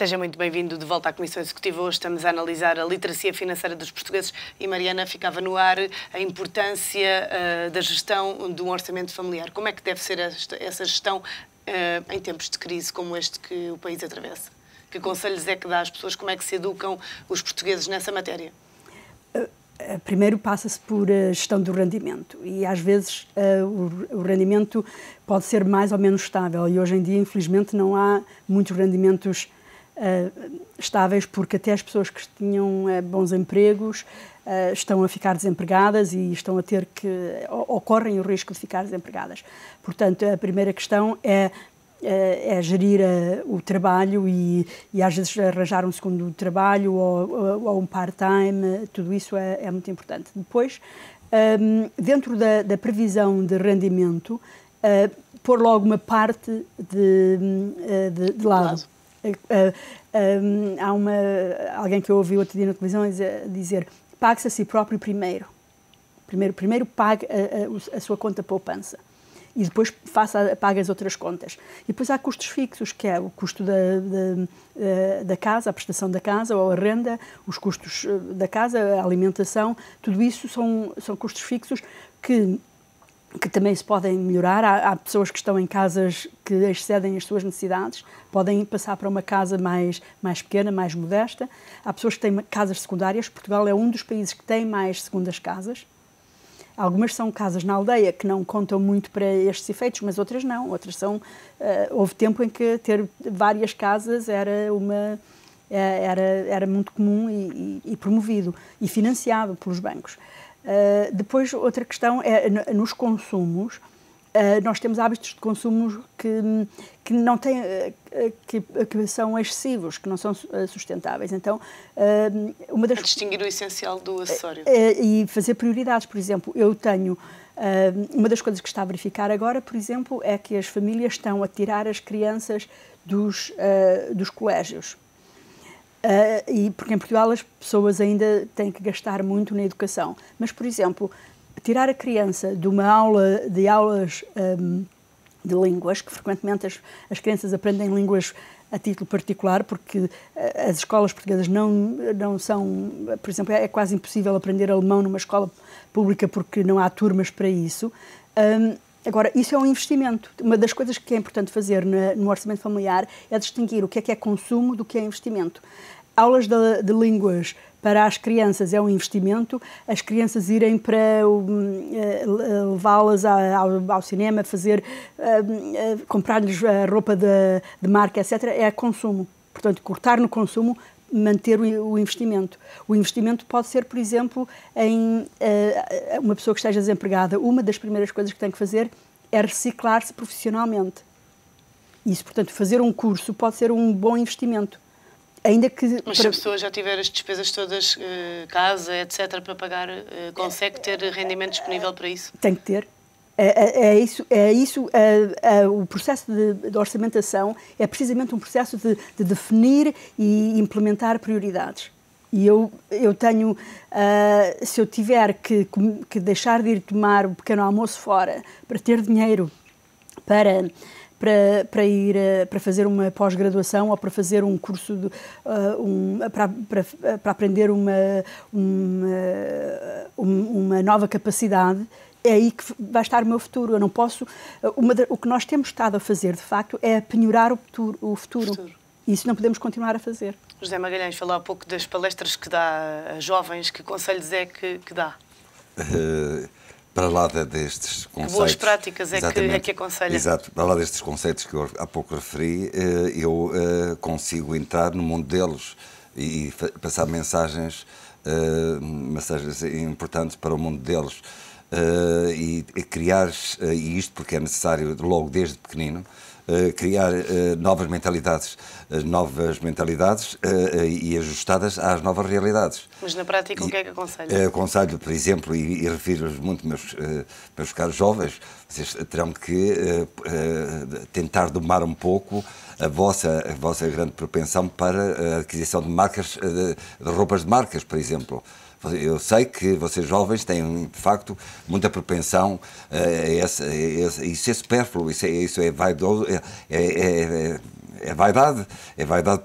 Seja muito bem-vindo de volta à Comissão Executiva. Hoje estamos a analisar a literacia financeira dos portugueses e, Mariana, ficava no ar a importância da gestão de um orçamento familiar. Como é que deve ser essa gestão em tempos de crise como este que o país atravessa? Que conselhos é que dá às pessoas? Como é que se educam os portugueses nessa matéria? Primeiro passa-se por a gestão do rendimento e às vezes o rendimento pode ser mais ou menos estável e hoje em dia infelizmente não há muitos rendimentos estáveis porque até as pessoas que tinham bons empregos estão a ficar desempregadas e estão a ter que, ou correm o risco de ficar desempregadas. Portanto, a primeira questão é gerir o trabalho e às vezes arranjar um segundo trabalho ou um part-time, tudo isso é muito importante. Depois, dentro da previsão de rendimento, pôr logo uma parte de lado. Há alguém que eu ouvi outro dia na televisão dizer pague-se a si próprio primeiro. Primeiro pague a sua conta poupança. E depois pague as outras contas. E depois há custos fixos, que é o custo da casa, a prestação da casa ou a renda, os custos da casa, a alimentação, tudo isso são custos fixos que também se podem melhorar. Há pessoas que estão em casas que excedem as suas necessidades, podem passar para uma casa mais pequena, mais modesta. Há pessoas que têm casas secundárias. Portugal é um dos países que tem mais segundas casas. Algumas são casas na aldeia que não contam muito para estes efeitos, mas outras não. Outras são... houve tempo em que ter várias casas era muito comum e promovido e financiado pelos bancos. Depois, outra questão é nos consumos. Nós temos hábitos de consumo que não têm, que são excessivos, que não são sustentáveis. Então, uma das... distinguir o essencial do acessório. E fazer prioridades. Por exemplo, eu tenho... uma das coisas que está a verificar agora, por exemplo, é que as famílias estão a tirar as crianças dos colégios. Porque em Portugal as pessoas ainda têm que gastar muito na educação. Mas, por exemplo, tirar a criança de uma aula de aulas de línguas, que frequentemente as crianças aprendem línguas a título particular, porque as escolas portuguesas não são... Por exemplo, é quase impossível aprender alemão numa escola pública porque não há turmas para isso. Agora, isso é um investimento. Uma das coisas que é importante fazer no orçamento familiar é distinguir o que é consumo do que é investimento. Aulas de línguas para as crianças é um investimento, as crianças irem para levá-las ao cinema, comprar-lhes roupa de marca, etc., é consumo. Portanto, cortar no consumo, manter o investimento. O investimento pode ser, por exemplo, em uma pessoa que esteja desempregada. Uma das primeiras coisas que tem que fazer é reciclar-se profissionalmente. Isso, portanto, fazer um curso pode ser um bom investimento. Ainda que... Mas se a pessoa já tiver as despesas todas, casa, etc., para pagar, consegue ter rendimento disponível para isso? Tem que ter. O processo de orçamentação é precisamente um processo de definir e implementar prioridades. E eu tenho, se eu tiver que deixar de ir tomar um pequeno almoço fora para ter dinheiro para fazer uma pós-graduação ou para fazer um curso, para aprender uma nova capacidade, é aí que vai estar o meu futuro. Eu não posso... O que nós temos estado a fazer, de facto, é penhorar o futuro. E isso não podemos continuar a fazer. José Magalhães falou há pouco das palestras que dá a jovens. Que conselhos é que dá? Para lá destes conceitos... Que boas práticas é que aconselha? Exato. Para lá destes conceitos que eu há pouco referi, eu consigo entrar no mundo deles e passar mensagens importantes para o mundo deles. E criar, e isto porque é necessário logo desde pequenino, criar novas mentalidades e ajustadas às novas realidades. Mas na prática o que é que aconselha? Aconselho, por exemplo, e refiro-vos muito, meus caros jovens, vocês terão que tentar domar um pouco a vossa grande propensão para a aquisição de marcas, de roupas de marcas, por exemplo. Eu sei que vocês jovens têm, de facto, muita propensão a isso é supérfluo, isso é vaidoso, é vaidade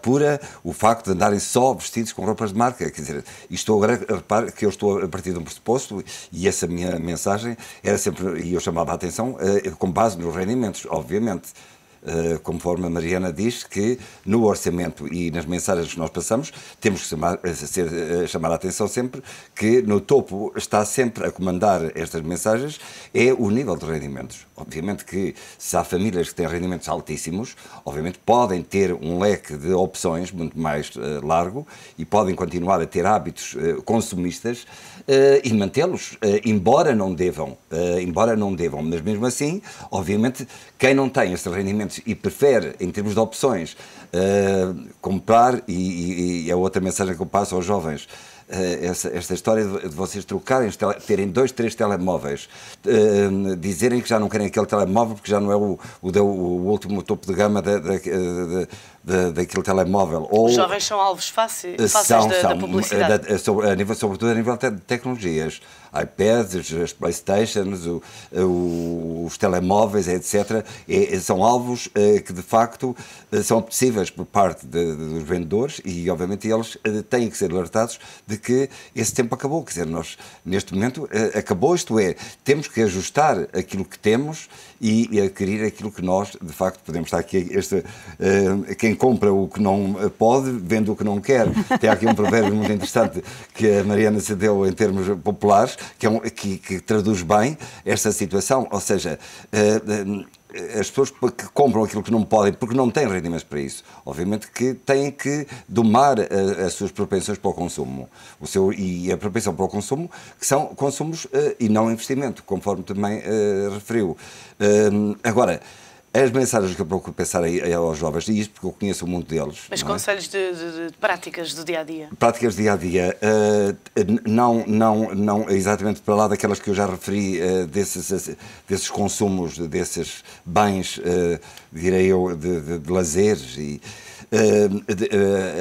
pura o facto de andarem só vestidos com roupas de marca. Quer dizer, repare que eu estou a partir de um pressuposto e essa minha mensagem era sempre, e eu chamava a atenção, com base nos rendimentos, obviamente. Conforme a Mariana diz, que no orçamento e nas mensagens que nós passamos, temos que chamar a atenção sempre que no topo está sempre a comandar estas mensagens é o nível de rendimentos. Obviamente que se há famílias que têm rendimentos altíssimos, obviamente podem ter um leque de opções muito mais largo e podem continuar a ter hábitos consumistas e mantê-los, embora não devam, mas mesmo assim, obviamente, quem não tem esses rendimentos e prefere, em termos de opções, comprar, e é outra mensagem que eu passo aos jovens, esta história de vocês trocarem, terem 2, 3 telemóveis, dizerem que já não querem aquele telemóvel porque já não é o último topo de gama daquele telemóvel. Os jovens são alvos fáceis da publicidade. Sobretudo a nível de tecnologias. iPads, as Playstations, os telemóveis, etc. São alvos que, de facto, são apetecíveis por parte dos vendedores e, obviamente, eles têm que ser alertados de que esse tempo acabou. Quer dizer, nós, neste momento, acabou, isto é, temos que ajustar aquilo que temos e adquirir aquilo que nós, de facto, podemos estar aqui, quem compra o que não pode, vende o que não quer. Tem aqui um provérbio muito interessante que a Mariana se deu em termos populares, que traduz bem esta situação, ou seja, as pessoas que compram aquilo que não podem, porque não têm rendimentos para isso, obviamente que têm que domar as suas propensões para o consumo. E a propensão para o consumo, que são consumos e não investimento, conforme também referiu. Agora, as mensagens que eu procuro pensar aos jovens, e isto porque eu conheço o mundo deles. Mas conselhos de práticas do dia-a-dia? Práticas do dia-a-dia, não exatamente para lá daquelas que eu já referi, desses consumos, desses bens, direi eu, de lazeres e...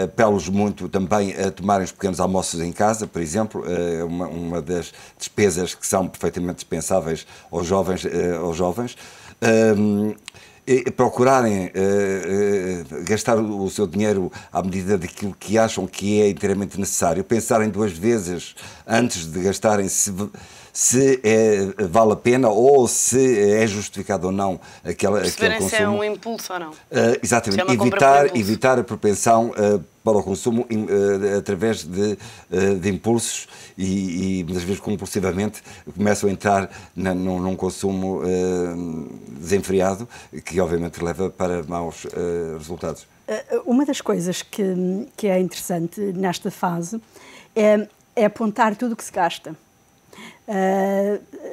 apelo-os muito também a tomarem os pequenos almoços em casa, por exemplo, uma das despesas que são perfeitamente dispensáveis aos jovens, procurarem gastar o seu dinheiro à medida daquilo que acham que é inteiramente necessário, pensarem 2 vezes antes de gastarem se vale a pena ou se é justificado ou não aquele consumo. Se é um impulso ou não. Exatamente, evitar a propensão para o consumo através de impulsos e muitas vezes compulsivamente começam a entrar num consumo desenfreado que obviamente leva para maus resultados. Uma das coisas que é interessante nesta fase é apontar tudo o que se gasta.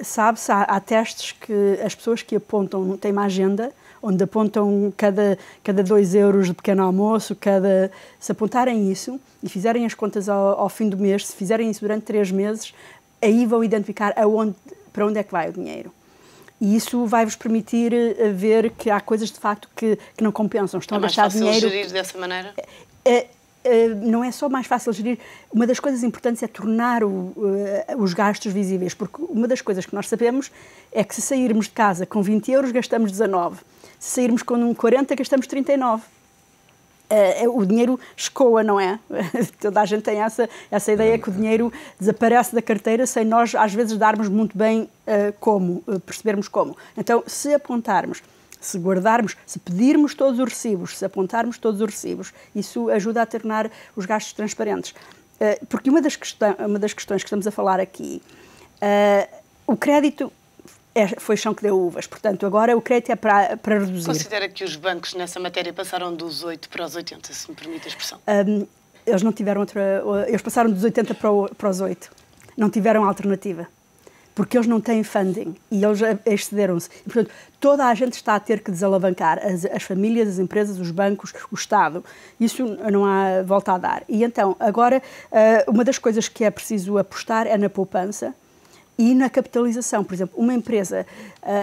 Sabe-se, há testes que as pessoas que apontam, têm uma agenda onde apontam cada 2 euros de pequeno almoço, se apontarem isso e fizerem as contas ao fim do mês, se fizerem isso durante 3 meses, aí vão identificar para onde é que vai o dinheiro. E isso vai-vos permitir ver que há coisas de facto que não compensam. Estão a gastar dinheiro. É mais fácil gerir dessa maneira? Não é só mais fácil gerir, uma das coisas importantes é tornar os gastos visíveis, porque uma das coisas que nós sabemos é que se sairmos de casa com 20 euros gastamos 19, se sairmos com 40 gastamos 39. O dinheiro escoa, não é? Toda a gente tem essa ideia que o dinheiro desaparece da carteira sem nós às vezes darmos muito bem percebermos como. Então, se apontarmos, se guardarmos, se pedirmos todos os recibos, se apontarmos todos os recibos, isso ajuda a tornar os gastos transparentes. Porque uma das questões que estamos a falar aqui, o crédito foi chão que deu uvas, portanto, agora o crédito é para reduzir. Considera que os bancos nessa matéria passaram dos 8 para os 80, se me permite a expressão? Eles não tiveram eles passaram dos 80 para os 8, não tiveram alternativa. Porque eles não têm funding e eles excederam-se. E, portanto, toda a gente está a ter que desalavancar, as famílias, as empresas, os bancos, o Estado. Isso não há volta a dar. E então, agora, uma das coisas que é preciso apostar é na poupança e na capitalização. Por exemplo, uma empresa,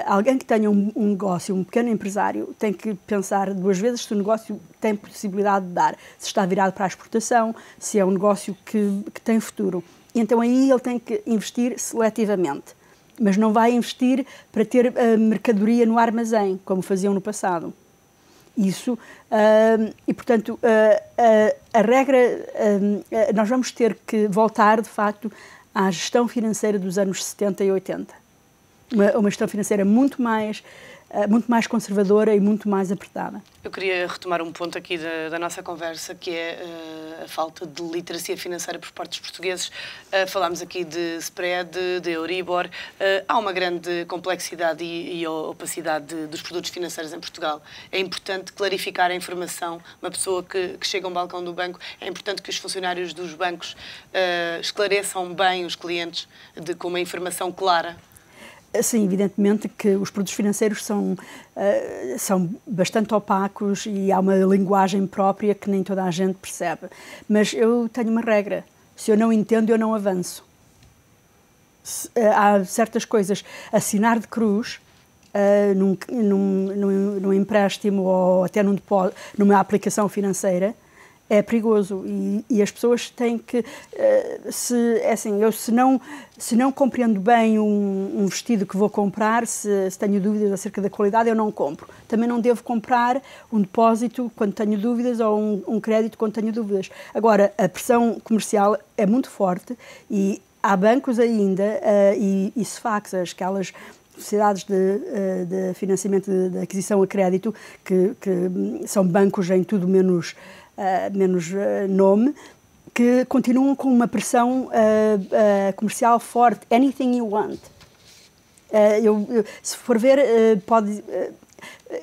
alguém que tenha um negócio, um pequeno empresário, tem que pensar 2 vezes se o negócio tem possibilidade de dar, se está virado para a exportação, se é um negócio que tem futuro. E então aí ele tem que investir seletivamente, mas não vai investir para ter a mercadoria no armazém, como faziam no passado. isso, e portanto a regra, nós vamos ter que voltar de facto à gestão financeira dos anos 70 e 80. Uma gestão financeira muito mais conservadora e muito mais apertada. Eu queria retomar um ponto aqui da nossa conversa, que é a falta de literacia financeira por parte dos portugueses. Falámos aqui de spread, de Euribor. Há uma grande complexidade e opacidade dos produtos financeiros em Portugal. É importante clarificar a informação. Uma pessoa que chega a um balcão do banco, é importante que os funcionários dos bancos esclareçam bem os clientes com uma informação clara. Sim, evidentemente que os produtos financeiros são bastante opacos e há uma linguagem própria que nem toda a gente percebe. Mas eu tenho uma regra: se eu não entendo, eu não avanço. Há certas coisas, assinar de cruz num empréstimo ou até numa aplicação financeira, é perigoso e as pessoas têm que, se não compreendo bem um vestido que vou comprar, se tenho dúvidas acerca da qualidade, eu não compro. Também não devo comprar um depósito quando tenho dúvidas ou um crédito quando tenho dúvidas. Agora, a pressão comercial é muito forte e há bancos ainda, e SFACs, aquelas sociedades de financiamento de aquisição a crédito, que são bancos em tudo menos nome, que continuam com uma pressão comercial forte. Anything you want. Se for ver,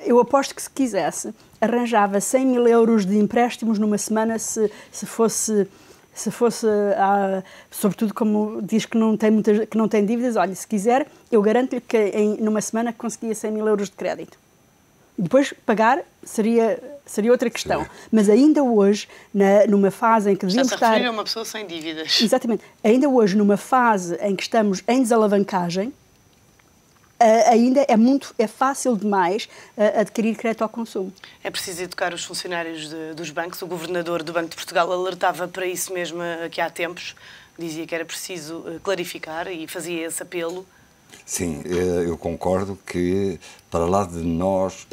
eu aposto que se quisesse, arranjava 100 mil euros de empréstimos numa semana se fosse, sobretudo como diz que não tem dívidas, olha, se quiser, eu garanto-lhe que numa semana conseguia 100 mil euros de crédito. Depois pagar seria outra questão. Sim. Mas ainda hoje, numa fase em que devíamos estar... Está-se a referir a uma pessoa sem dívidas. Exatamente. Ainda hoje, numa fase em que estamos em desalavancagem, ainda é fácil demais adquirir crédito ao consumo. É preciso educar os funcionários dos bancos. O governador do Banco de Portugal alertava para isso mesmo aqui há tempos. Dizia que era preciso clarificar e fazia esse apelo. Sim, eu concordo que, para lá de nós,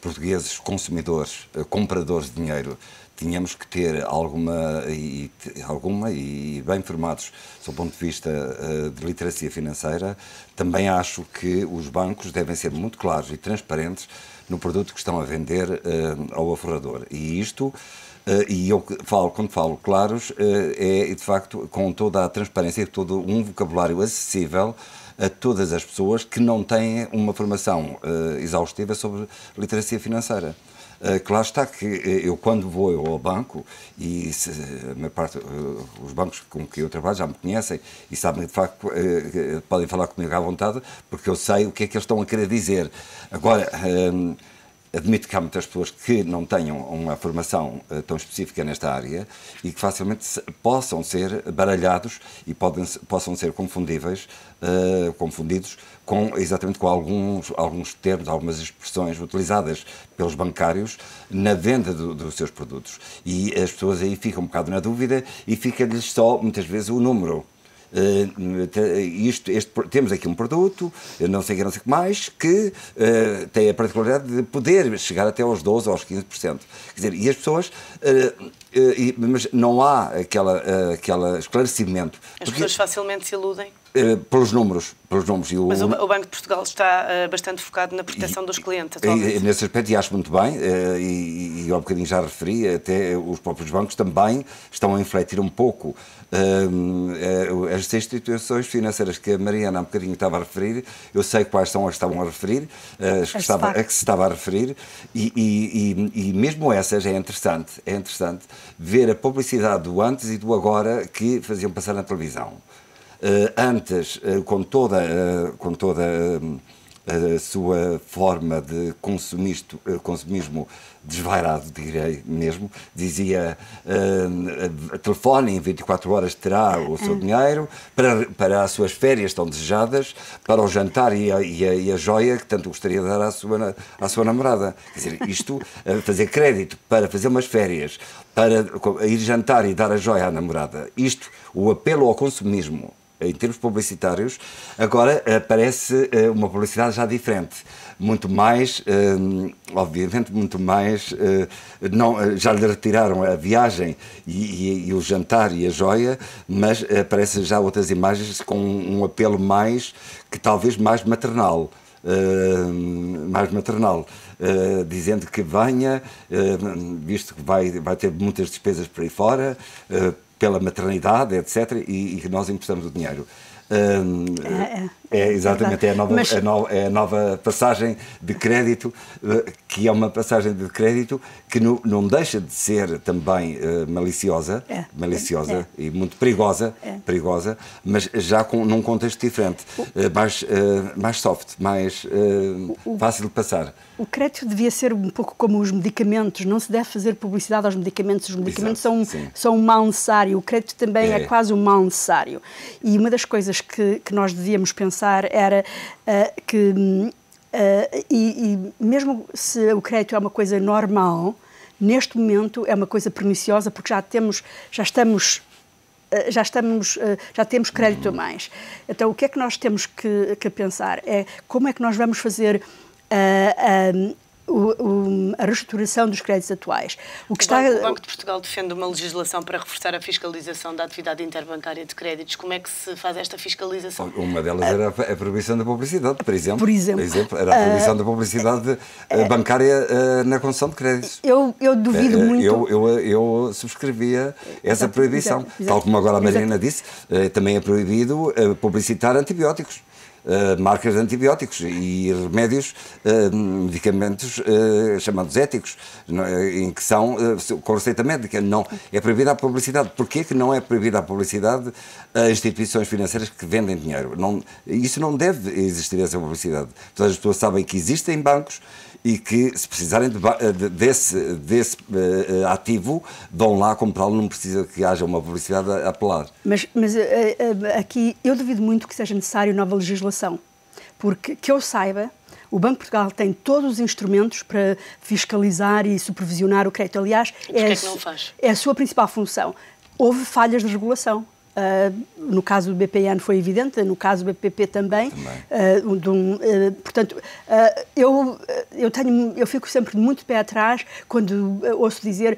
portugueses, consumidores, compradores de dinheiro, tínhamos que ter alguma e bem informados do ponto de vista de literacia financeira. Também acho que os bancos devem ser muito claros e transparentes no produto que estão a vender ao aforrador. E isto... e eu quando falo claros, é de facto com toda a transparência e todo um vocabulário acessível a todas as pessoas que não têm uma formação exaustiva sobre literacia financeira. Claro está que eu, quando vou ao banco, e a minha parte, os bancos com que eu trabalho já me conhecem e sabem de facto, podem falar comigo à vontade, porque eu sei o que é que eles estão a querer dizer. Agora, admito que há muitas pessoas que não tenham uma formação tão específica nesta área e que facilmente possam ser baralhados e possam ser confundidos exatamente com alguns termos, algumas expressões utilizadas pelos bancários na venda dos seus produtos. E as pessoas aí ficam um bocado na dúvida e fica-lhes só, muitas vezes, o número. Temos aqui um produto, não sei o que mais, que tem a particularidade de poder chegar até aos 12% ou aos 15%. Quer dizer, e as pessoas, mas não há aquele esclarecimento. As pessoas facilmente se iludem? Pelos números. Mas o Banco de Portugal está bastante focado na proteção dos clientes atualmente. Nesse aspecto, e acho muito bem, e há um bocadinho já referi, até os próprios bancos também estão a infletir um pouco as instituições financeiras que a Mariana há um bocadinho estava a referir. Eu sei quais são as que estavam a referir, as que se estava a referir, e mesmo essas é interessante ver a publicidade do antes e do agora que faziam passar na televisão. Antes, com toda a sua forma de consumismo desvairado, direi mesmo, dizia telefone, em 24 horas terá o seu dinheiro, para as suas férias tão desejadas, para o jantar e a joia que tanto gostaria de dar à sua namorada. Quer dizer, isto, fazer crédito para fazer umas férias, para ir jantar e dar a joia à namorada, o apelo ao consumismo, em termos publicitários, agora aparece uma publicidade já diferente. Muito mais, obviamente, muito mais. Já lhe retiraram a viagem e o jantar e a joia, mas aparecem já outras imagens com um apelo mais, que talvez mais maternal. Dizendo que venha, visto que vai ter muitas despesas por aí fora, pela maternidade, etc., e que nós emprestamos o dinheiro. Exatamente, é a nova passagem de crédito, que é uma passagem de crédito que não deixa de ser também maliciosa e muito perigosa, mas já num contexto diferente, mais soft, mais fácil de passar. O crédito devia ser um pouco como os medicamentos, não se deve fazer publicidade aos medicamentos, os medicamentos são um mal necessário, o crédito também é quase um mal necessário. E uma das coisas que nós devíamos pensar era que, mesmo se o crédito é uma coisa normal, neste momento é uma coisa perniciosa, porque já temos crédito a mais. Então, o que é que nós temos que pensar? É como é que nós vamos fazer a reestruturação dos créditos atuais. O Banco de Portugal defende uma legislação para reforçar a fiscalização da atividade interbancária de créditos. Como é que se faz esta fiscalização? Uma delas era a proibição da publicidade, por exemplo. Por exemplo. Era a proibição da publicidade bancária na concessão de créditos. Eu duvido muito. Eu subscrevia essa proibição. Tal como agora a Mariana disse, também é proibido publicitar antibióticos. Marcas de antibióticos e remédios, medicamentos chamados éticos, em que são com receita médica. Não, é proibida a publicidade. Porquê que não é proibida a publicidade a instituições financeiras que vendem dinheiro? Isso não deve existir, essa publicidade. Todas as pessoas sabem que existem bancos e que, se precisarem desse ativo, vão lá comprá-lo, não precisa que haja uma publicidade a apelar. Mas aqui eu duvido muito que seja necessário nova legislação, porque, que eu saiba, o Banco de Portugal tem todos os instrumentos para fiscalizar e supervisionar o crédito. Aliás, é a sua principal função. Houve falhas de regulação. No caso do BPN foi evidente, no caso do BPP também. Portanto, eu fico sempre muito de pé atrás quando ouço dizer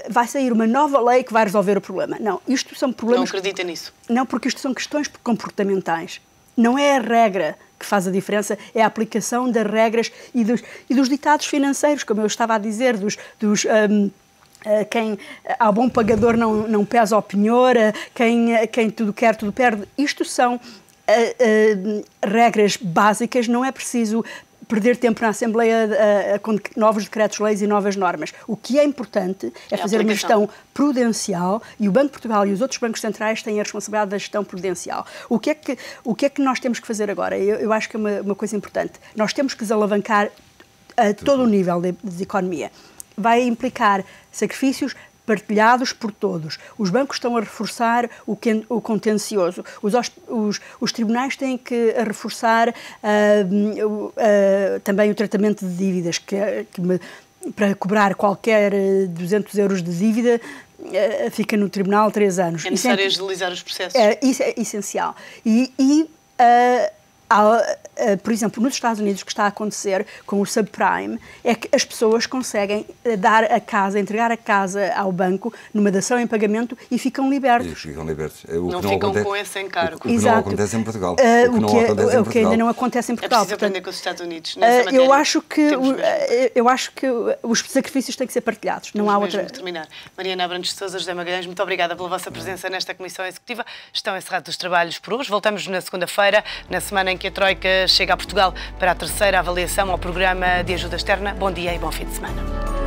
vai sair uma nova lei que vai resolver o problema. Não, isto são problemas... Não acredita nisso? Não, porque isto são questões comportamentais. Não é a regra que faz a diferença, é a aplicação das regras e dos ditados financeiros, como eu estava a dizer, quem ao bom pagador não pesa ao penhor, quem tudo quer, tudo perde. Isto são regras básicas, não é preciso perder tempo na Assembleia com novos decretos-leis e novas normas. O que é importante é fazer uma gestão prudencial, e o Banco de Portugal e os outros bancos centrais têm a responsabilidade da gestão prudencial. O que é que nós temos que fazer agora? Eu acho que é uma coisa importante. Nós temos que desalavancar a todo o nível de economia. Vai implicar sacrifícios partilhados por todos. Os bancos estão a reforçar o contencioso. Os tribunais têm que reforçar também o tratamento de dívidas, para cobrar qualquer 200 euros de dívida fica no tribunal 3 anos. É necessário agilizar os processos. Isso é essencial. Por exemplo, nos Estados Unidos, o que está a acontecer com o subprime é que as pessoas conseguem entregar a casa ao banco numa dação em pagamento e ficam libertos. Não ficam com esse encargo. O que não acontece em Portugal. O que ainda não acontece em Portugal. É preciso aprender com os Estados Unidos. Eu acho que os sacrifícios têm que ser partilhados. Não há outra. Terminar. Mariana Abrantes de Sousa, José Magalhães, muito obrigada pela vossa presença nesta Comissão Executiva. Estão encerrados os trabalhos por hoje. Voltamos na segunda-feira, na semana em que a Troika chega a Portugal para a terceira avaliação ao Programa de Ajuda Externa. Bom dia e bom fim de semana.